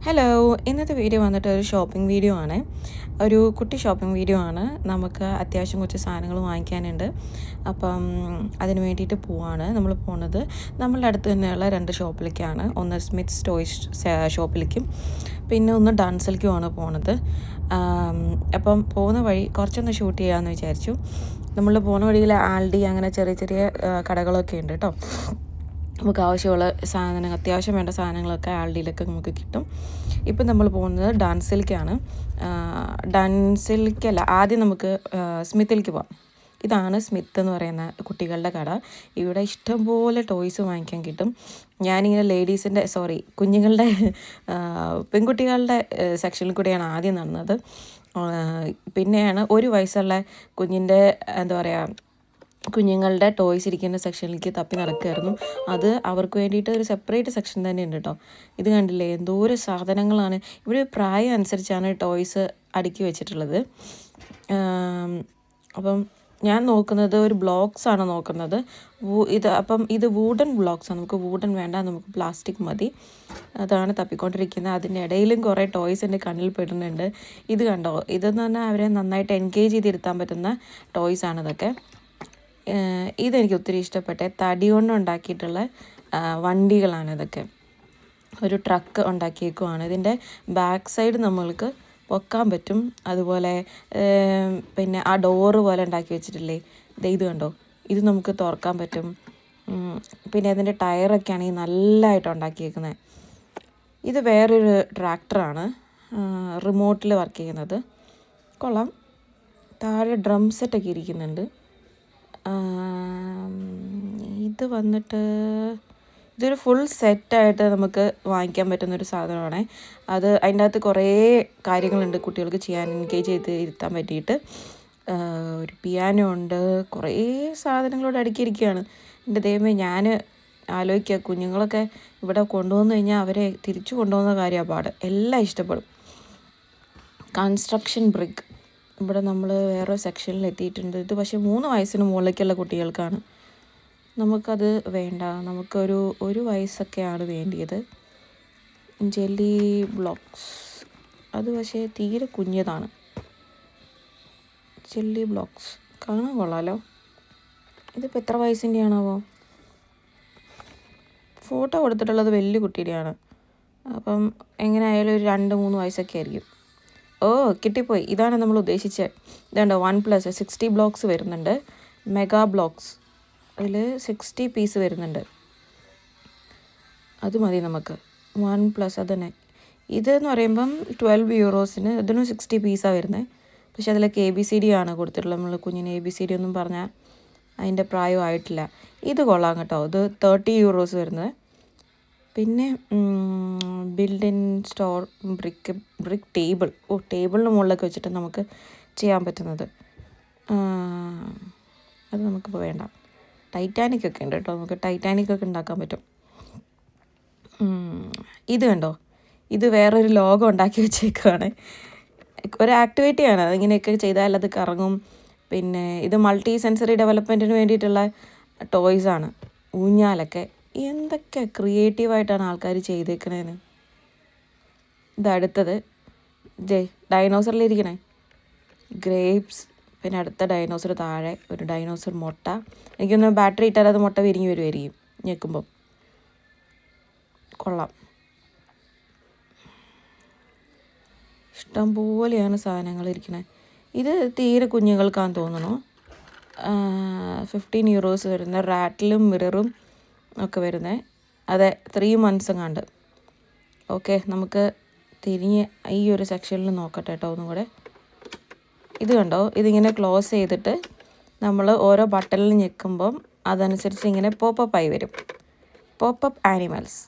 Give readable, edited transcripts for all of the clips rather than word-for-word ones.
Hello, ഇന്നത്തെ video വന്നിട്ട് ഒരു ഷോപ്പിംഗ് വീഡിയോ ആണ്. ഒരു കുട്ടി ഷോപ്പിംഗ് വീഡിയോ ആണ്. നമുക്ക് അത്യാവശ്യം കുറച്ച് സാധനങ്ങൾ വാങ്ങിക്കാനുണ്ട്. അപ്പം അതിന് വേണ്ടിയിട്ട് പോവാണ്. നമ്മൾ പോകുന്നത് നമ്മളുടെ അടുത്ത് തന്നെയുള്ള 2 ഷോപ്പിലേക്കാണ്. ഒന്ന് സ്മിത്സ് ടോയ്സ് ഷോപ്പിലേക്കും പിന്നെ ഒന്ന് ഡാൻസിലേക്കുമാണ് പോണത്. അപ്പം പോകുന്ന വഴി കുറച്ചൊന്ന് ഷൂട്ട് ചെയ്യാമെന്ന് വിചാരിച്ചു. നമ്മൾ പോകുന്ന വഴിയിൽ ആൽഡി അങ്ങനെ ചെറിയ ചെറിയ കടകളൊക്കെ ഉണ്ട് കേട്ടോ. നമുക്ക് ആവശ്യമുള്ള സാധനങ്ങൾ, അത്യാവശ്യം വേണ്ട സാധനങ്ങളൊക്കെ ആൽഡിയിലൊക്കെ നമുക്ക് കിട്ടും. ഇപ്പം നമ്മൾ പോകുന്നത് ഡാൻസിലേക്കാണ്. ഡാൻസിലേക്കല്ല, ആദ്യം നമുക്ക് സ്മിത്തിലേക്ക് പോകാം. ഇതാണ് സ്മിത്ത് എന്ന് പറയുന്ന കുട്ടികളുടെ കട. ഇവിടെ ഇഷ്ടംപോലെ ടോയ്സ് വാങ്ങിക്കാൻ കിട്ടും. ഞാനിങ്ങനെ കുഞ്ഞുങ്ങളുടെ പെൺകുട്ടികളുടെ സെക്ഷനിൽ കൂടെയാണ് ആദ്യം നടന്നത്. പിന്നെയാണ് 1 വയസ്സുള്ള കുഞ്ഞിൻ്റെ കുഞ്ഞുങ്ങളുടെ ടോയ്സ് ഇരിക്കുന്ന സെക്ഷനിലേക്ക് തപ്പി നടക്കുമായിരുന്നു. അത് അവർക്ക് വേണ്ടിയിട്ട് ഒരു സെപ്പറേറ്റ് സെക്ഷൻ തന്നെ ഉണ്ട് കേട്ടോ. ഇത് കണ്ടില്ലേ, എന്തോരം സാധനങ്ങളാണ്. ഇവിടെ പ്രായം അനുസരിച്ചാണ് ടോയ്സ് അടുക്കി വെച്ചിട്ടുള്ളത്. അപ്പം ഞാൻ നോക്കുന്നത് ഒരു ബ്ലോക്സാണ് നോക്കുന്നത്. ഇത് വുഡൻ ബ്ലോക്സാണ്. നമുക്ക് വുഡൻ വേണ്ട, നമുക്ക് പ്ലാസ്റ്റിക് മതി. അതാണ് തപ്പിക്കൊണ്ടിരിക്കുന്നത്. അതിൻ്റെ ഇടയിലും കുറേ ടോയ്സ് എൻ്റെ കണ്ണിൽ പെടുന്നുണ്ട്. ഇത് കണ്ടോ, ഇതെന്ന് പറഞ്ഞാൽ അവരെ നന്നായിട്ട് എൻഗേജ് ചെയ്തിരുത്താൻ പറ്റുന്ന ടോയ്സാണ് ഇതൊക്കെ. ഇതെനിക്ക് ഒത്തിരി ഇഷ്ടപ്പെട്ടെ. തടി കൊണ്ട് ഉണ്ടാക്കിയിട്ടുള്ള വണ്ടികളാണ് ഇതൊക്കെ. ഒരു ട്രക്ക് ഉണ്ടാക്കിയേക്കുവാണ്. ഇതിൻ്റെ ബാക്ക് സൈഡ് നമ്മൾക്ക് പൊക്കാൻ പറ്റും. അതുപോലെ പിന്നെ ആ ഡോറ് പോലെ ഉണ്ടാക്കി വെച്ചിട്ടില്ലേ, ഇത് കണ്ടോ, ഇത് നമുക്ക് തുറക്കാൻ പറ്റും. പിന്നെ അതിൻ്റെ ടയറൊക്കെ ആണെങ്കിൽ നല്ലതായിട്ട് ഉണ്ടാക്കിയേക്കുന്നത്. ഇത് വേറൊരു ട്രാക്ടറാണ്, റിമോട്ടിൽ വർക്ക് ചെയ്യുന്നത്. കൊള്ളാം. താഴെ ഡ്രം സെറ്റൊക്കെ ഇരിക്കുന്നുണ്ട്. ഇത് വന്നിട്ട് ഇതൊരു ഫുൾ സെറ്റായിട്ട് നമുക്ക് വാങ്ങിക്കാൻ പറ്റുന്നൊരു സാധനമാണ്. അതിൻ്റെ അകത്ത് കുറേ കാര്യങ്ങളുണ്ട് കുട്ടികൾക്ക് ചെയ്യാൻ, എൻഗേജ് ചെയ്ത് ഇരുത്താൻ പറ്റിയിട്ട്. ഒരു പിയാനോ ഉണ്ട്, കുറേ സാധനങ്ങളോട് അടുക്കിയിരിക്കുകയാണ്. എൻ്റെ ദൈവമേ, ഞാൻ ആലോചിക്കുക, കുഞ്ഞുങ്ങളൊക്കെ ഇവിടെ കൊണ്ടുവന്നു കഴിഞ്ഞാൽ അവരെ തിരിച്ചു കൊണ്ടുപോകുന്ന കാര്യമാണ് പാട്. എല്ലാം ഇഷ്ടപ്പെടും. കൺസ്ട്രക്ഷൻ ബ്രിക്ക്, ഇവിടെ നമ്മൾ വേറെ സെക്ഷനിൽ എത്തിയിട്ടുണ്ട്. ഇത് പക്ഷേ 3 വയസ്സിന് മുകളിലേക്കുള്ള കുട്ടികൾക്കാണ്. നമുക്കത് വേണ്ട, നമുക്കൊരു 1 വയസ്സൊക്കെയാണ് വേണ്ടിയത്. ജെല്ലി ബ്ലോക്സ്, അത് പക്ഷേ തീരെ കുഞ്ഞതാണ്. ജെല്ലി ബ്ലോക്സ് കാണാൻ കൊള്ളാമല്ലോ. ഇതിപ്പോൾ എത്ര വയസ്സിൻ്റെ ആണാവോ? ഫോട്ടോ കൊടുത്തിട്ടുള്ളത് വലിയ കുട്ടിയുടെയാണ്. അപ്പം എങ്ങനെ ആയാലും ഒരു 2-3 വയസ്സൊക്കെ ആയിരിക്കും. കിട്ടിപ്പോയി. ഇതാണ് നമ്മൾ ഉദ്ദേശിച്ചത്. ഇതുണ്ട് 1+ 60 ബ്ലോക്സ് വരുന്നുണ്ട്. മെഗാ ബ്ലോക്സ്, അതിൽ 60 പീസ് വരുന്നുണ്ട്. അത് മതി നമുക്ക്. 1+ അത് തന്നെ. ഇതെന്ന് പറയുമ്പം 12 യൂറോസിന് ഇതിനും 60 പീസാണ് വരുന്നത്. പക്ഷെ അതിലൊക്കെ ABCD ആണ് കൊടുത്തിട്ടുള്ളത്. നമ്മൾ കുഞ്ഞിന് ABCD ഒന്നും പറഞ്ഞാൽ അതിൻ്റെ പ്രായമായിട്ടില്ല. ഇത് കൊള്ളാം കേട്ടോ. ഇത് 30 യൂറോസ് വരുന്നത്. പിന്നെ build in store brick table. ടേബിളിന് മുകളിലൊക്കെ വെച്ചിട്ട് നമുക്ക് ചെയ്യാൻ പറ്റുന്നത്. അത് നമുക്കിപ്പോൾ വേണ്ട. ടൈറ്റാനിക്കൊക്കെ ഉണ്ട് കേട്ടോ. നമുക്ക് ടൈറ്റാനിക്കൊക്കെ ഉണ്ടാക്കാൻ പറ്റും. ഇത് കണ്ടോ, ഇത് വേറൊരു ലോഗോ ഉണ്ടാക്കി വെച്ചേക്കുകയാണ്. ഒരു ആക്ടിവിറ്റിയാണ്. അതിങ്ങനെയൊക്കെ ചെയ്താൽ അത് കറങ്ങും. പിന്നെ ഇത് മൾട്ടി സെൻസറി ഡെവലപ്മെൻറ്റിന് വേണ്ടിയിട്ടുള്ള ടോയ്സാണ്. ഊഞ്ഞാലൊക്കെ എന്തൊക്കെ ക്രിയേറ്റീവായിട്ടാണ് ആൾക്കാർ ചെയ്തേക്കണേന്ന്. ഇതടുത്തത് ഡൈനോസറിലിരിക്കണേ ഗ്രേപ്സ്. പിന്നെ അടുത്ത ഡൈനോസർ താഴെ, ഒരു ഡൈനോസർ മുട്ട. എനിക്കൊന്ന് ബാറ്ററി ഇട്ടാൽ അത് മുട്ട വിരിഞ്ഞ് വരുമായിരിക്കും ഞെക്കുമ്പം. കൊള്ളാം. ഇഷ്ടംപോലെയാണ് സാധനങ്ങൾ ഇരിക്കണേ. ഇത് തീരെ കുഞ്ഞുങ്ങൾക്കാന്ന് തോന്നുന്നു. 15 യൂറോസ് വരുന്ന റാറ്റിലും മിററും ഒക്കെ വരുന്നത്. അതെ, 3 മന്ത്സ് എങ്ങാണ്ട്. ഓക്കെ, നമുക്ക് തിരിഞ്ഞ് ഈ ഒരു സെക്ഷനിൽ നോക്കട്ടെ കേട്ടോ ഒന്നും കൂടെ. ഇത് കണ്ടോ, ഇതിങ്ങനെ ക്ലോസ് ചെയ്തിട്ട് നമ്മൾ ഓരോ ബട്ടണിൽ ഞെക്കുമ്പം അതനുസരിച്ച് ഇങ്ങനെ പോപ്പപ്പ് ആയി വരും. Popup animals.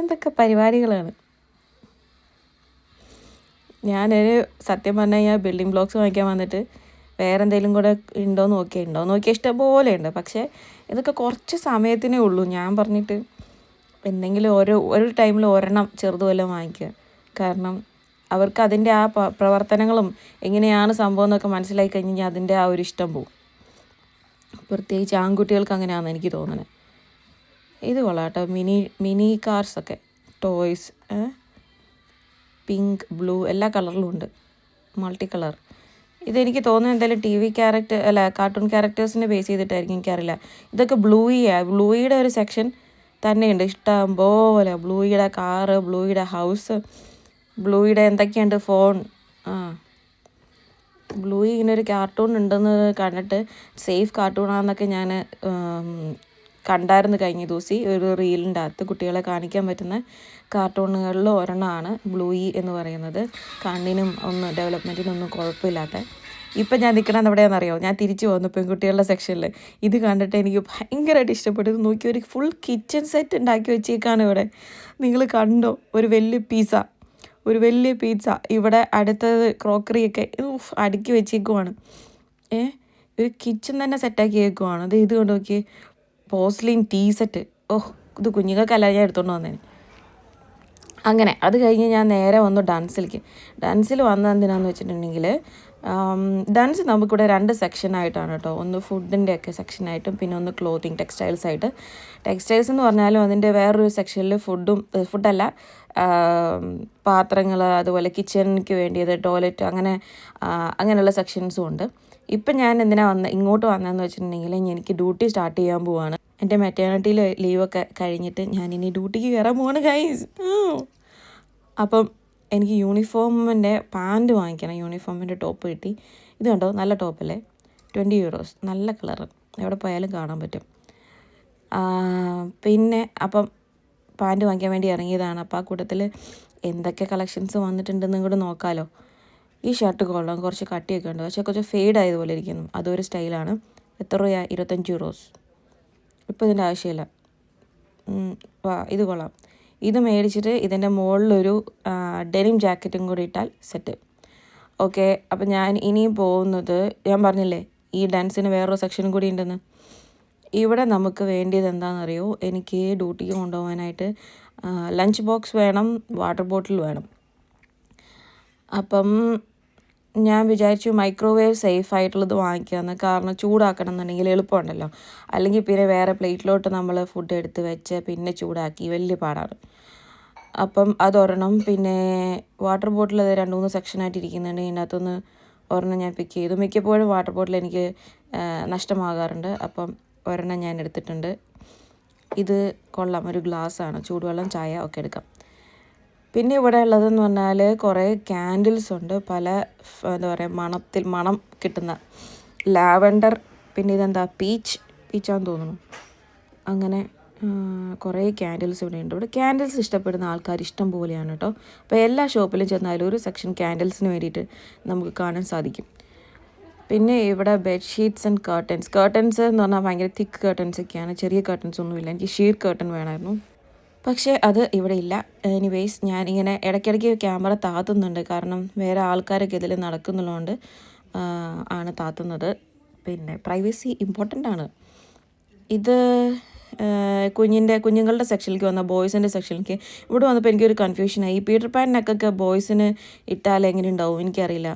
എന്തൊക്കെ പരിപാടികളാണ്. ഞാനൊരു സത്യം പറഞ്ഞു കഴിഞ്ഞാൽ ബിൽഡിംഗ് ബ്ലോക്സ് വാങ്ങിക്കാൻ വന്നിട്ട് വേറെ എന്തെങ്കിലും കൂടെ ഉണ്ടോയെന്ന് നോക്കിയാൽ ഇഷ്ടംപോലെ ഉണ്ട്. പക്ഷേ ഇതൊക്കെ കുറച്ച് സമയത്തിനേ ഉള്ളൂ. ഞാൻ പറഞ്ഞിട്ട് എന്തെങ്കിലും ഒരു ടൈമിൽ ഒരെണ്ണം ചെറുതുവല്ലം വാങ്ങിക്കുക. കാരണം അവർക്ക് അതിൻ്റെ ആ പ്രവർത്തനങ്ങളും എങ്ങനെയാണ് സംഭവം എന്നൊക്കെ മനസ്സിലാക്കി കഴിഞ്ഞാൽ അതിൻ്റെ ആ ഒരു ഇഷ്ടം പോവും. പ്രത്യേകിച്ച് ആൺകുട്ടികൾക്ക് അങ്ങനെയാണെന്ന് എനിക്ക് തോന്നുന്നത്. ഇത് കൊള്ളാം കേട്ടോ. മിനി കാർസൊക്കെ ടോയ്സ്, പിങ്ക്, ബ്ലൂ എല്ലാ കളറിലും ഉണ്ട്, മൾട്ടി കളർ. ഇതെനിക്ക് തോന്നുന്നു എന്തായാലും TV ക്യാരക്ടർ അല്ല കാർട്ടൂൺ ക്യാരക്ടേഴ്സിനെ ബേസ് ചെയ്തിട്ടായിരിക്കും, എനിക്കറിയില്ല. ഇതൊക്കെ ബ്ലൂയിയുടെ ഒരു സെക്ഷൻ തന്നെയുണ്ട് ഇഷ്ടം പോലെ. ബ്ലൂയിയുടെ കാറ്, ബ്ലൂയിയുടെ ഹൗസ്, ബ്ലൂയിയുടെ എന്തൊക്കെയുണ്ട് ഫോൺ. ബ്ലൂയി ഇങ്ങനൊരു കാർട്ടൂൺ ഉണ്ടെന്ന് കണ്ടിട്ട് സേഫ് കാർട്ടൂണാണെന്നൊക്കെ ഞാൻ കണ്ടായിരുന്നു കഴിഞ്ഞ ദിവസം ഒരു റീലിൻ്റെ അകത്ത്. കുട്ടികളെ കാണിക്കാൻ പറ്റുന്ന കാർട്ടൂണുകളിൽ ഒരെണ്ണമാണ് ബ്ലൂയി എന്ന് പറയുന്നത്. കണ്ണിനും ഡെവലപ്മെൻറ്റിനൊന്നും കുഴപ്പമില്ലാത്ത. ഇപ്പം ഞാൻ നിൽക്കണമെന്ന് എവിടെയാണെന്നറിയോ? ഞാൻ തിരിച്ചു പോകുന്നു പെൺകുട്ടികളുടെ സെക്ഷനിൽ. ഇത് കണ്ടിട്ട് എനിക്ക് ഭയങ്കരമായിട്ട് ഇഷ്ടപ്പെട്ടു. ഇത് നോക്കി, ഒരു ഫുൾ കിച്ചൺ സെറ്റ് ഉണ്ടാക്കി വെച്ചേക്കാണ് ഇവിടെ. നിങ്ങൾ കണ്ടോ? ഒരു വലിയ പിസ്സ ഇവിടെ അടുത്തത് ക്രോക്കറിയൊക്കെ അടുക്കി വെച്ചേക്കുവാണ്. ഒരു കിച്ചൺ തന്നെ സെറ്റാക്കി വെക്കുവാണ്. ഇത് കൊണ്ട് നോക്കി, പോസ്ലിൻ ടീ സെറ്റ്. ഇത് കുഞ്ഞുങ്ങൾക്കല്ല, ഞാൻ എടുത്തുകൊണ്ട് വന്നേന്. അങ്ങനെ അത് കഴിഞ്ഞ് ഞാൻ നേരെ വന്നു ഡാൻസിൽ വന്നത് എന്തിനാന്ന് വെച്ചിട്ടുണ്ടെങ്കിൽ, ഡാൻസ് നമുക്കിവിടെ 2 സെക്ഷനായിട്ടാണ് കേട്ടോ. ഒന്ന് ഫുഡിൻ്റെയൊക്കെ സെക്ഷനായിട്ടും പിന്നെ ഒന്ന് ക്ലോത്തിങ് ടെക്സ്റ്റൈൽസായിട്ട്. ടെക്സ്റ്റൈൽസ് എന്ന് പറഞ്ഞാലും അതിൻ്റെ വേറൊരു സെക്ഷനിൽ ഫുഡല്ല, പാത്രങ്ങൾ, അതുപോലെ കിച്ചണിക്ക് വേണ്ടിയത്, ടോയ്ലറ്റ്, അങ്ങനെയുള്ള സെക്ഷൻസും ഉണ്ട്. ഇപ്പം ഞാൻ ഇങ്ങോട്ട് വന്നതെന്ന് വെച്ചിട്ടുണ്ടെങ്കിൽ, എനിക്ക് ഡ്യൂട്ടി സ്റ്റാർട്ട് ചെയ്യാൻ പോവാണ്. എൻ്റെ മെറ്റേണിറ്റി ലീവൊക്കെ കഴിഞ്ഞിട്ട് ഞാനിനി ഡ്യൂട്ടിക്ക് കയറാൻ പോവാണ് ഗൈസ്. അപ്പം എനിക്ക് യൂണിഫോമിൻ്റെ പാൻറ്റ് വാങ്ങിക്കണം. യൂണിഫോമിൻ്റെ ടോപ്പ് കിട്ടി. ഇത് കണ്ടോ, നല്ല ടോപ്പല്ലേ, €20, നല്ല കളറ്, എവിടെ പോയാലും കാണാൻ പറ്റും. പിന്നെ അപ്പം പാൻറ്റ് വാങ്ങിക്കാൻ വേണ്ടി ഇറങ്ങിയതാണ്. അപ്പോൾ ആ കൂട്ടത്തിൽ എന്തൊക്കെ കളക്ഷൻസ് വന്നിട്ടുണ്ടെന്ന് കൂടെ നോക്കാമല്ലോ. ഈ ഷർട്ട് കൊള്ളാം, കുറച്ച് കട്ടിയൊക്കെ ഉണ്ട്, പക്ഷേ കുറച്ച് ഫെയ്ഡ് ആയതുപോലെ ഇരിക്കുന്നു. അതൊരു സ്റ്റൈലാണ്. എത്ര രൂപ? €25. ഇപ്പോൾ ഇതിൻ്റെ ആവശ്യമില്ല. ഇത് കൊള്ളാം. ഇത് മേടിച്ചിട്ട് ഇതിൻ്റെ മുകളിലൊരു ഡെനിം ജാക്കറ്റും കൂടി ഇട്ടാൽ സെറ്റ്. ഓക്കെ, അപ്പം ഞാൻ ഇനിയും പോകുന്നത്, ഞാൻ പറഞ്ഞില്ലേ ഈ ഡാൻസിന് വേറൊരു സെക്ഷനും കൂടി ഉണ്ടെന്ന്. ഇവിടെ നമുക്ക് വേണ്ടിയത് എന്താണെന്നറിയോ? എനിക്ക് ഡ്യൂട്ടിക്ക് കൊണ്ടുപോകാനായിട്ട് ലഞ്ച് ബോക്സ് വേണം, വാട്ടർ ബോട്ടിൽ വേണം. അപ്പം ഞാൻ വിചാരിച്ചു മൈക്രോവേവ് സേഫ് ആയിട്ടുള്ളത് വാങ്ങിക്കാമെന്ന്. കാരണം ചൂടാക്കണം എന്നുണ്ടെങ്കിൽ എളുപ്പമുണ്ടല്ലോ. അല്ലെങ്കിൽ പിന്നെ വേറെ പ്ലേറ്റിലോട്ട് നമ്മൾ ഫുഡ് എടുത്ത് വെച്ച് പിന്നെ ചൂടാക്കി വലിയ പാടാണ്. അപ്പം അതൊരെണ്ണം. പിന്നെ വാട്ടർ ബോട്ടിൽ 2-3 സെക്ഷനായിട്ട് ഇരിക്കുന്നുണ്ട്. ഇതിനകത്തുനിന്ന് ഒരെണ്ണം ഞാൻ പിക്ക് ചെയ്തു. മിക്കപ്പോഴും വാട്ടർ ബോട്ടിൽ എനിക്ക് നഷ്ടമാകാറുണ്ട്. അപ്പം ഒരെണ്ണം ഞാൻ എടുത്തിട്ടുണ്ട്. ഇത് കൊള്ളാം, ഒരു ഗ്ലാസ്സാണ്, ചൂടുവെള്ളം, ചായ ഒക്കെ എടുക്കാം. പിന്നെ ഇവിടെ ഉള്ളതെന്ന് പറഞ്ഞാൽ കുറേ ക്യാൻഡിൽസ് ഉണ്ട്, പല എന്താ പറയുക മണം കിട്ടുന്ന ലാവൻഡർ, പിന്നെ ഇതെന്താ പീച്ചാന്ന് തോന്നുന്നു. അങ്ങനെ കുറേ ക്യാൻഡിൽസ് ഇവിടെ ഉണ്ട്. ഇവിടെ ക്യാൻഡിൽസ് ഇഷ്ടപ്പെടുന്ന ആൾക്കാർ ഇഷ്ടം പോലെയാണ് കേട്ടോ. അപ്പോൾ എല്ലാ ഷോപ്പിലും ചെന്നാലും ഒരു സെക്ഷൻ ക്യാൻഡിൽസിന് വേണ്ടിയിട്ട് നമുക്ക് കാണാൻ സാധിക്കും. പിന്നെ ഇവിടെ ബെഡ്ഷീറ്റ്സ് ആൻഡ് കേർട്ടൻസ് എന്ന് പറഞ്ഞാൽ ഭയങ്കര തിക്ക് കേർട്ടൻസൊക്കെയാണ്, ചെറിയ കേർട്ടൻസ് ഒന്നുമില്ല. എനിക്ക് ഷീർ കേർട്ടൻ വേണമായിരുന്നു, പക്ഷേ അത് ഇവിടെ ഇല്ല. എനിവേയ്സ് ഞാനിങ്ങനെ ഇടയ്ക്കിടയ്ക്ക് ക്യാമറ താത്തുന്നുണ്ട്, കാരണം വേറെ ആൾക്കാരൊക്കെ ഇതിൽ നടക്കുന്നുള്ളതുകൊണ്ട് ആണ് താത്തുന്നത്. പിന്നെ പ്രൈവസി ഇമ്പോർട്ടൻ്റ് ആണ്. ഇത് കുഞ്ഞുങ്ങളുടെ സെക്ഷനിലേക്ക് വന്ന ബോയ്സിൻ്റെ സെക്ഷനിലേക്ക് ഇവിടെ വന്നപ്പോൾ എനിക്കൊരു കൺഫ്യൂഷനായി. ഈ പീറ്റർ പാനിനൊക്കെ ബോയ്സിന് ഇട്ടാൽ എങ്ങനെ ഉണ്ടാവും എനിക്കറിയില്ല.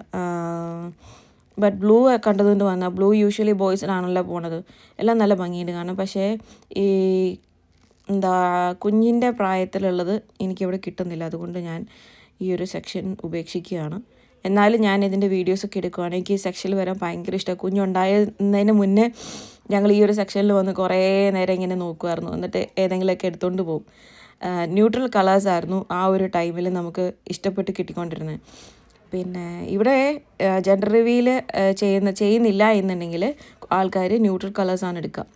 ബട്ട് ബ്ലൂ കണ്ടതുകൊണ്ട് വന്നാൽ ബ്ലൂ യൂഷ്വലി ബോയ്സിനാണല്ലോ പോണത്. എല്ലാം നല്ല ഭംഗിയുണ്ട് കാണാൻ. പക്ഷേ ഈ കുഞ്ഞിൻ്റെ പ്രായത്തിലുള്ളത് എനിക്കിവിടെ കിട്ടുന്നില്ല. അതുകൊണ്ട് ഞാൻ ഈ ഒരു സെക്ഷൻ ഉപേക്ഷിക്കുകയാണ്. എന്നാലും ഞാൻ ഇതിൻ്റെ വീഡിയോസൊക്കെ എടുക്കുകയാണ്. എനിക്ക് ഈ സെക്ഷനിൽ വരാൻ ഭയങ്കര ഇഷ്ടമാണ്. കുഞ്ഞുണ്ടായതിന് മുന്നേ ഞങ്ങൾ ഈ ഒരു സെക്ഷനിൽ വന്ന് കുറേ നേരം ഇങ്ങനെ നോക്കുമായിരുന്നു. എന്നിട്ട് ഏതെങ്കിലുമൊക്കെ എടുത്തുകൊണ്ട് പോകും. ന്യൂട്രൽ കളേഴ്സായിരുന്നു ആ ഒരു ടൈമിൽ നമുക്ക് ഇഷ്ടപ്പെട്ട് കിട്ടിക്കൊണ്ടിരുന്നത്. പിന്നെ ഇവിടെ ജെൻഡർ റിവീൽ ചെയ്യുന്നില്ല എന്നുണ്ടെങ്കിൽ ആൾക്കാർ ന്യൂട്രൽ കളേഴ്സാണ് എടുക്കുക.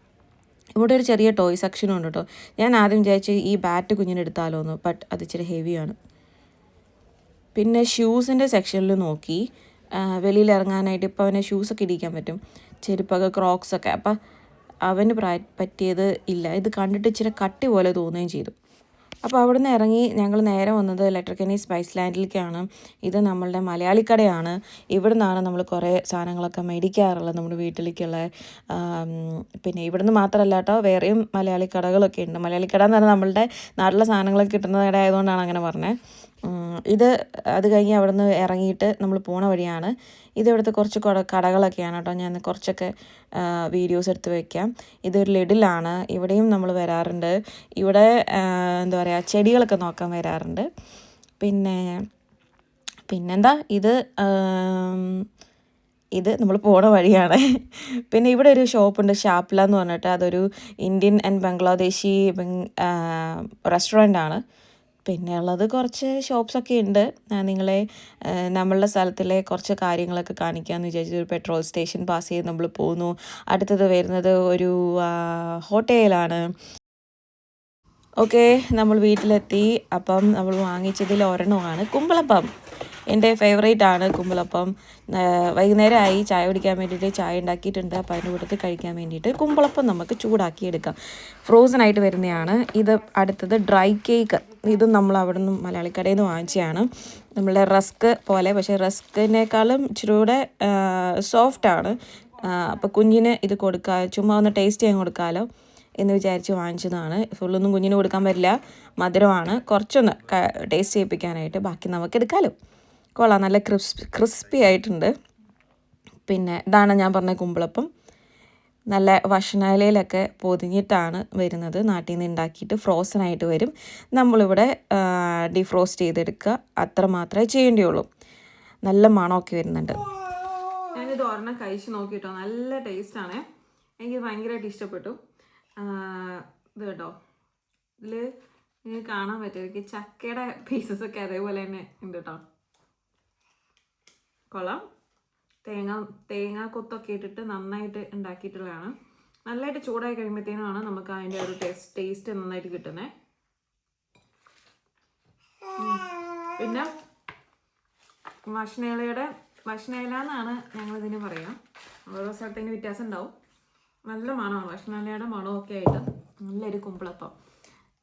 ഇവിടെ ഒരു ചെറിയ ടോയ് സെക്ഷനും ഉണ്ട് കേട്ടോ. ഞാൻ ആദ്യം വിചാരിച്ച് ഈ ബാറ്റ് കുഞ്ഞിനെടുത്താലോ എന്ന്, ബട്ട് അത് ഇച്ചിരി ഹെവിയാണ്. പിന്നെ ഷൂസിൻ്റെ സെക്ഷനിൽ നോക്കി വെളിയിൽ ഇറങ്ങാനായിട്ട് ഇപ്പോൾ അവനെ ഷൂസൊക്കെ ഇടിക്കാൻ പറ്റും, ചെരുപ്പൊക്കെ, ക്രോക്സൊക്കെ. അപ്പം അവന് പറ്റിയത് ഇല്ല. ഇത് കണ്ടിട്ട് ഇച്ചിരി കട്ടി പോലെ തോന്നുകയും ചെയ്തു. അപ്പോൾ അവിടെ നിന്ന് ഇറങ്ങി ഞങ്ങൾ നേരെ വന്നത് ലെറ്റർക്കനി സ്പൈസ് ലാൻഡിലേക്കാണ്. ഇത് നമ്മളുടെ മലയാളി കടയാണ്. ഇവിടെ നിന്നാണ് നമ്മൾ കുറേ സാധനങ്ങളൊക്കെ മേടിക്കാറുള്ളത് നമ്മുടെ വീട്ടിലേക്കുള്ള. പിന്നെ ഇവിടെ നിന്ന് മാത്രമല്ല കേട്ടോ, വേറെയും മലയാളി കടകളൊക്കെ ഉണ്ട്. മലയാളി കട എന്ന് പറഞ്ഞാൽ നമ്മളുടെ നാട്ടിലെ സാധനങ്ങളൊക്കെ കിട്ടുന്ന കട ആയതുകൊണ്ടാണ് അങ്ങനെ പറഞ്ഞത്. ഇത് അത് കഴിഞ്ഞ് അവിടെ നിന്ന് ഇറങ്ങിയിട്ട് നമ്മൾ പോണ വഴിയാണ്. ഇവിടുത്തെ കുറച്ച് കടകളൊക്കെയാണ് കേട്ടോ. ഞാൻ കുറച്ചൊക്കെ വീഡിയോസ് എടുത്ത് വയ്ക്കാം. ഇതൊരു ലിഡിലാണ്. ഇവിടെയും നമ്മൾ വരാറുണ്ട്. ഇവിടെ എന്താ പറയുക, ചെടികളൊക്കെ നോക്കാൻ വരാറുണ്ട്. പിന്നെന്താ ഇത് നമ്മൾ പോണ വഴിയാണ്. പിന്നെ ഇവിടെ ഒരു ഷോപ്പുണ്ട്, ഷാപ്ല എന്ന് പറഞ്ഞിട്ട്. അതൊരു ഇന്ത്യൻ ആൻഡ് ബംഗ്ലാദേശി റെസ്റ്റോറൻ്റ് ആണ്. പിന്നെ ഉള്ളത് കുറച്ച് ഷോപ്സൊക്കെ ഉണ്ട്. നിങ്ങളെ നമ്മളുടെ സ്ഥലത്തിലെ കുറച്ച് കാര്യങ്ങളൊക്കെ കാണിക്കാമെന്ന് വിചാരിച്ചു. ഒരു പെട്രോൾ സ്റ്റേഷൻ പാസ് ചെയ്ത് നമ്മൾ പോകുന്നു. അടുത്തത് വരുന്നത് ഒരു ഹോട്ടലാണ്. ഓക്കെ, നമ്മൾ വീട്ടിലെത്തി. അപ്പം നമ്മൾ വാങ്ങിച്ചതിൽ ഒരെണ്ണമാണ് കുമ്പളപ്പം. എൻ്റെ ഫേവറേറ്റ് ആണ് കുമ്പളപ്പം. വൈകുന്നേരമായി ചായ കുടിക്കാൻ വേണ്ടിയിട്ട് ചായ ഉണ്ടാക്കിയിട്ടുണ്ട്. അപ്പോൾ അതിൻ്റെ കൂട്ടത്തിൽ കഴിക്കാൻ വേണ്ടിയിട്ട് കുമ്പളപ്പം നമുക്ക് ചൂടാക്കി എടുക്കാം. ഫ്രോസൺ ആയിട്ട് വരുന്നതാണ്. ഇത് അടുത്തത് ഡ്രൈ കേക്ക്. ഇതും നമ്മൾ അവിടെ നിന്ന് മലയാളിക്കടയിൽ നിന്ന് വാങ്ങിച്ചതാണ്. നമ്മളുടെ റസ്ക് പോലെ, പക്ഷേ റസ്കിനേക്കാളും ഇച്ചിരി കൂടെ സോഫ്റ്റാണ്. അപ്പോൾ കുഞ്ഞിന് ഇത് ചുമ്മാ ഒന്ന് ടേസ്റ്റ് ചെയ്യാൻ കൊടുക്കാമല്ലോ എന്ന് വിചാരിച്ച് വാങ്ങിച്ചതാണ്. ഫുള്ളൊന്നും കുഞ്ഞിന് കൊടുക്കാൻ പറ്റില്ല, മധുരമാണ്. കുറച്ചൊന്ന് ടേസ്റ്റ് ചെയ്യിപ്പിക്കാനായിട്ട്. ബാക്കി നമുക്ക് എടുക്കാമല്ലോ. കൊള്ളാം, നല്ല ക്രിസ്പി ആയിട്ടുണ്ട്. പിന്നെ ഇതാണ് ഞാൻ പറഞ്ഞ കുമ്പളപ്പം. നല്ല ഭക്ഷണയിലൊക്കെ പൊതിഞ്ഞിട്ടാണ് വരുന്നത്. നാട്ടിൽ നിന്ന് ഉണ്ടാക്കിയിട്ട് ഫ്രോസൺ ആയിട്ട് വരും. നമ്മളിവിടെ ഡിഫ്രോസ്റ്റ് ചെയ്തെടുക്കുക, അത്ര മാത്രമേ ചെയ്യേണ്ടിയുള്ളൂ. നല്ല മണമൊക്കെ വരുന്നുണ്ട്. ഞാനിത് ഒരെണ്ണം കഴിച്ച് നോക്കിയിട്ടോ, നല്ല ടേസ്റ്റാണ്. എനിക്ക് ഭയങ്കരമായിട്ട് ഇഷ്ടപ്പെട്ടു. ഇത് കേട്ടോ, ഇതിൽ നിങ്ങൾക്ക് കാണാൻ പറ്റുമായിരിക്കും ചക്കയുടെ പീസസൊക്കെ അതേപോലെ തന്നെ ഉണ്ട് കേട്ടോ. കൊള്ളാം. തേങ്ങ കൊത്തൊക്കെ ഇട്ടിട്ട് നന്നായിട്ട് ഉണ്ടാക്കിയിട്ടുള്ളതാണ്. നല്ലതായിട്ട് ചൂടായി കഴിയുമ്പോഴത്തേനാണ് നമുക്ക് അതിൻ്റെ ഒരു ടേസ്റ്റ് നന്നായിട്ട് കിട്ടുന്നത്. പിന്നെ ഭക്ഷണയില എന്നാണ് ഞങ്ങളിതിന് പറയാം. ഓരോ സ്ഥലത്തിന് വ്യത്യാസം ഉണ്ടാവും. നല്ല മണമാണ്, ഭക്ഷണയിലയുടെ മണമൊക്കെ ആയിട്ട് നല്ലൊരു കുമ്പളപ്പം.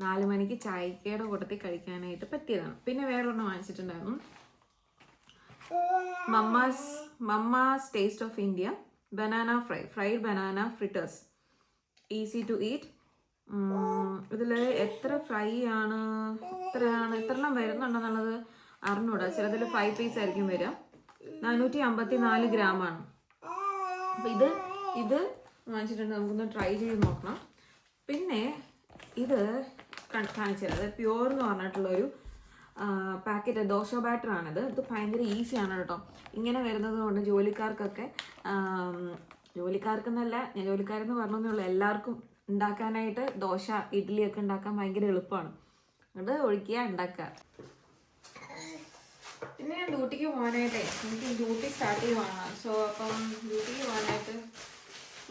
4 മണിക്ക് ചായക്കയുടെ കൂട്ടത്തിൽ കഴിക്കാനായിട്ട് പറ്റിയതാണ്. പിന്നെ വേറൊരെണ്ണം വാങ്ങിച്ചിട്ടുണ്ടായിരുന്നു, mamma's taste of India banana fried banana fritters, easy to eat. ഇതിൽ എത്ര ഫ്രൈ ആണ്, എത്രണ്ണം വരുന്നുണ്ടെന്നുള്ളത് അറിഞ്ഞൂടാ. ചിലതിൽ 5 പീസ് ആയിരിക്കും വരിക. 454 ഗ്രാമാണ്. അപ്പം ഇത് വാങ്ങിച്ചിട്ടുണ്ട്. നമുക്കൊന്ന് ട്രൈ ചെയ്ത് നോക്കണം. പിന്നെ ഇത് കാണിച്ചത്, അത് പ്യുവർ എന്ന് പറഞ്ഞിട്ടുള്ളൊരു പാക്കറ്റ് ദോശ ബാറ്ററാണിത്. ഇത് ഭയങ്കര ഈസിയാണ് കേട്ടോ. ഇങ്ങനെ വരുന്നത് കൊണ്ട് ജോലിക്കാർക്കെന്നല്ല, ഞാൻ ജോലിക്കാരെന്ന് പറഞ്ഞതേ ഉള്ളൂ, എല്ലാവർക്കും ഉണ്ടാക്കാനായിട്ട് ദോശ ഇഡ്ഡലിയൊക്കെ ഉണ്ടാക്കാൻ ഭയങ്കര എളുപ്പമാണ്. അത് ഒഴിക്കുക, ഉണ്ടാക്കുക. പിന്നെ ഞാൻ ഡ്യൂട്ടിക്ക് പോകാനായിട്ടേ, എനിക്ക് ഡ്യൂട്ടി സ്റ്റാർട്ട് ചെയ്യുവാണ്. സോ അപ്പം ഡ്യൂട്ടിക്ക് പോകാനായിട്ട്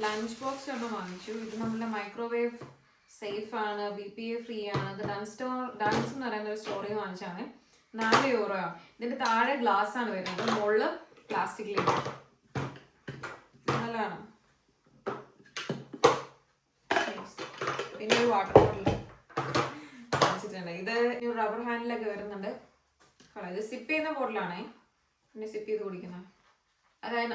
ലഞ്ച് ബോക്സ് ഒന്നും വാങ്ങിച്ചു. ഇത് നമ്മുടെ മൈക്രോവേവ് സേഫ് ആണ്, BPA ഫ്രീ ആണ്. ഇത് ഡാൻസ് എന്ന് പറയുന്ന ഒരു സ്റ്റോറിൽ വാങ്ങിച്ചാണ്. 4 യൂറോയാണ്. ഇതിൻ്റെ താഴെ ഗ്ലാസ് ആണ് വരുന്നത്, മുകളിൽ പ്ലാസ്റ്റിക്കിലേക്ക്. നല്ലതാണ്. പിന്നെ ഒരു വാട്ടർ ബോട്ടിൽ വാങ്ങിച്ചിട്ടുണ്ട്. ഇത് റബ്ബർ ഹാൻഡിലൊക്കെ വരുന്നുണ്ട്. ഇത് സിപ്പ് ചെയ്യുന്ന ബോട്ടിലാണേ, പിന്നെ സിപ്പ് ചെയ്ത് കുടിക്കുന്നത്.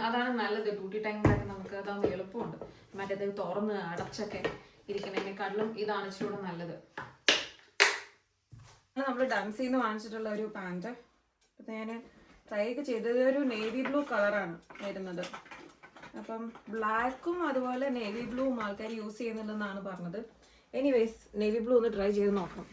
അതാണ് നല്ലത്. ഡ്യൂട്ടി ടൈമിലൊക്കെ നമുക്ക് അതാകുമ്പോൾ എളുപ്പമുണ്ട്. മറ്റേത് തുറന്ന് അടച്ചൊക്കെ ഇരിക്കുന്നതിനേക്കാട്ടിലും ഇതാണ് ഇച്ചിരി കൂടെ നല്ലത്. നമ്മൾ ഡംസിൽ നിന്ന് വാങ്ങിച്ചിട്ടുള്ള ഒരു പാൻറ്. അപ്പം ഞാൻ ട്രൈ ഒക്കെ ചെയ്തത് ഒരു നേവി ബ്ലൂ കളറാണ് വരുന്നത്. അപ്പം ബ്ലാക്കും അതുപോലെ നേവി ബ്ലൂവും ആൾക്കാർ യൂസ് ചെയ്യുന്നുണ്ടെന്നാണ് പറഞ്ഞത്. എനിവേസ് നേവി ബ്ലൂ ഒന്ന് ട്രൈ ചെയ്ത് നോക്കണം.